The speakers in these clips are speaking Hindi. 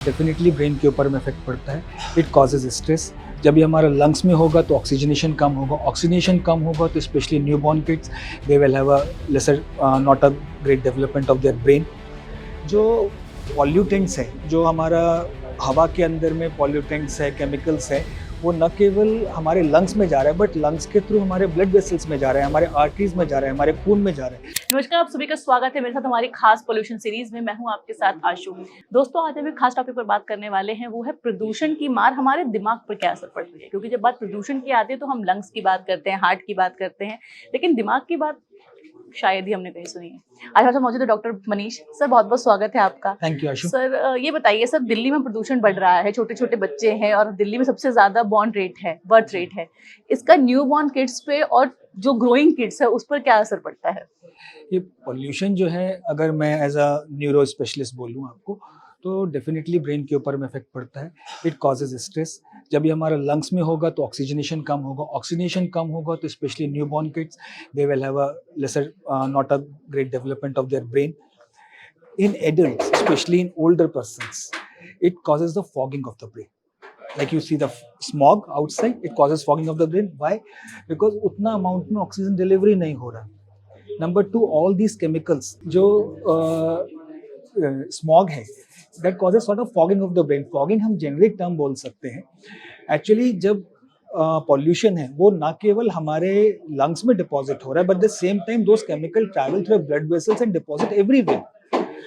डेफिनेटली ब्रेन के ऊपर में इफेक्ट पड़ता है। It causes stress. जब ये हमारा लंग्स में होगा तो ऑक्सीजनेशन कम होगा। ऑक्सीजनेशन कम होगा तो specially newborn kids they will have a lesser not a great development of their brain. जो पॉल्यूटेंट्स हैं, जो हमारा हवा के अंदर में पॉल्यूटेंट्स है, केमिकल्स है, वो न केवल हमारे लंग्स में जा रहा है बट लंग्स के थ्रू हमारे ब्लड वेसल्स में जा रहा है, हमारे आर्टरीज में जा रहा है, हमारे खून में जा रहा है। नमस्कार, आप सभी का स्वागत है मेरे साथ हमारी खास पोल्यूशन सीरीज में। मैं हूं आपके साथ आशु। दोस्तों, आज हम एक खास टॉपिक पर बात करने वाले हैं, वो है प्रदूषण की मार हमारे दिमाग पर क्या असर पड़ती है। क्योंकि जब बात प्रदूषण की आती है तो हम लंग्स की बात करते हैं, हार्ट की बात करते हैं, लेकिन दिमाग की बात शायद ही हमने कहीं सुनी है। आज हमारे साथ मौजूद है डॉक्टर मनीष सर। बहुत बहुत स्वागत है आपका। Thank you Ashu. सर, ये बताइए सर, दिल्ली में प्रदूषण बढ़ रहा है, छोटे छोटे बच्चे हैं और दिल्ली में सबसे ज्यादा बॉर्न रेट है, बर्थ रेट है। इसका न्यू बॉर्न किड्स पे और जो ग्रोइंग किड्स है उस पर क्या असर पड़ता है? ये पॉल्यूशन जो है, अगर मैं एज अ न्यूरो स्पेशलिस्ट बोलूँ आपको, तो डेफिनेटली ब्रेन के ऊपर में इफेक्ट पड़ता है। It causes stress. जब ये हमारा लंग्स में होगा तो ऑक्सीजनेशन कम होगा। ऑक्सीजनेशन कम होगा तो specially newborn kids they will have a lesser not a great development of their brain. In adults, especially in older persons, it causes the fogging of the brain. Like you see the smog outside, it causes fogging of the brain. Why? Because उतना amount में oxygen delivery नहीं हो रहा। Number two, all these chemicals जो smog है, that causes sort of fogging of the brain. Fogging हम generic term बोल सकते हैं। Actually जब पॉल्यूशन है वो ना केवल हमारे लंग्स में डिपॉजिट हो रहा है, but the same time those chemical travel through blood vessels and deposit everywhere.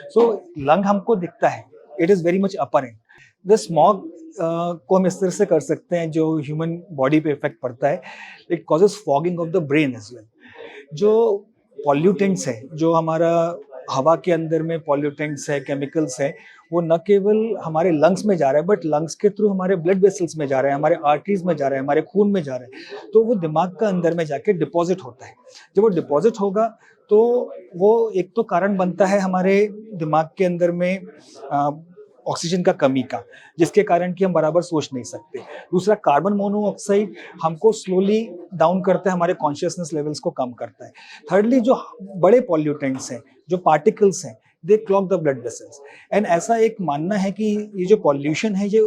So lung हमको दिखता है, it is very much apparent. The smog को हम इस तरह से कर सकते हैं, जो ह्यूमन बॉडी पे इफेक्ट पड़ता है, it causes fogging of the brain as well. जो पॉल्यूटेंट्स है, जो हमारा हवा के अंदर में पॉल्यूटेंट्स है, केमिकल्स है, वो न केवल हमारे लंग्स में जा रहा है बट लंग्स के थ्रू हमारे ब्लड वेसल्स में जा रहा है, हमारे आर्टरीज में जा रहा है, हमारे खून में जा रहा है, तो वो दिमाग का अंदर में जाके डिपॉजिट होता है। जब वो डिपॉजिट होगा तो वो एक तो कारण बनता है हमारे दिमाग के अंदर में ऑक्सीजन का कमी का, जिसके कारण कि हम बराबर सोच नहीं सकते। दूसरा, कार्बन मोनोऑक्साइड हमको स्लोली डाउन करता है, हमारे कॉन्शियसनेस लेवल्स को कम करता है। थर्डली, जो बड़े पॉल्यूटेंट्स हैं, जो पार्टिकल्स हैं, they clog the blood vessels. And ऐसा एक मानना है कि ये जो पॉल्यूशन है, ये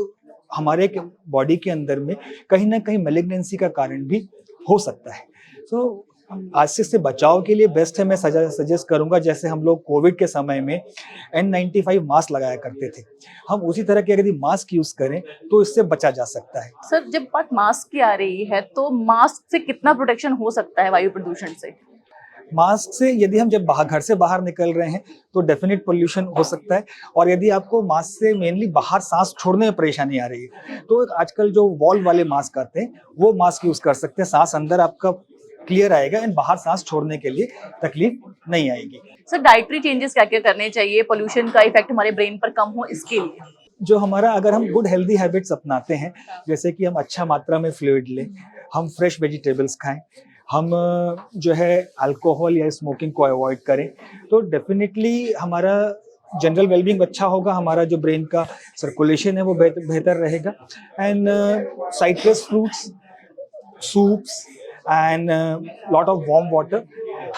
हमारे बॉडी के अंदर में कहीं ना कहीं मैलिग्नेंसी का कारण भी हो सकता है। सो आज से बचाव के लिए बेस्ट है, मैं सजेस्ट करूंगा, जैसे हम लोग कोविड के समय में N95 मास्क लगाया करते थे, हम उसी तरह के यदि मास्क यूज करें तो इससे बचा जा सकता है। सर, जब बात मास्क की आ रही है तो मास्क से कितना प्रोटेक्शन हो सकता है वायु प्रदूषण से? मास्क से यदि हम जब घर से बाहर निकल रहे हैं तो डेफिनेट पोल्यूशन हो सकता है। और यदि आपको मास्क से मेनली बाहर सांस छोड़ने में परेशानी आ रही है तो आजकल जो वॉल वाले मास्क आते हैं वो मास्क यूज कर सकते हैं। सांस अंदर आपका क्लियर आएगा एंड बाहर सांस छोड़ने के लिए तकलीफ नहीं आएगी। सर, डाइटरी चेंजेस क्या क्या करने चाहिए पोल्यूशन का इफेक्ट हमारे ब्रेन पर कम हो इसके लिए? जो हमारा, अगर हम गुड हेल्दी हैबिट्स अपनाते हैं, जैसे कि हम अच्छा मात्रा में फ्लूइड लें, हम फ्रेश वेजिटेबल्स खाएं, हम जो है अल्कोहल या स्मोकिंग को अवॉइड करें, तो डेफिनेटली हमारा जनरल वेलबींग अच्छा होगा, हमारा जो ब्रेन का सर्कुलेशन है वो बेहतर रहेगा। And citrus fruits, soups and lot of warm water,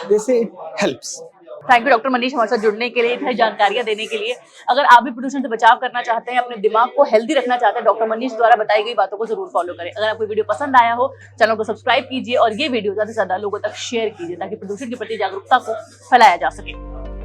जैसे it helps. Thank you doctor Manish, हमारे साथ जुड़ने के लिए, इतनी जानकारियां देने के लिए। अगर आप भी प्रदूषण से बचाव करना चाहते हैं, अपने दिमाग को हेल्दी रखना चाहते हैं, डॉक्टर मनीष द्वारा बताई गई बातों को जरूर फॉलो करें। अगर आपको वीडियो पसंद आया हो, चैनल को सब्सक्राइब कीजिए और ये वीडियो ज्यादा से ज्यादा लोगों तक शेयर कीजिए ताकि प्रदूषण के प्रति जागरूकता को फैलाया जा सके।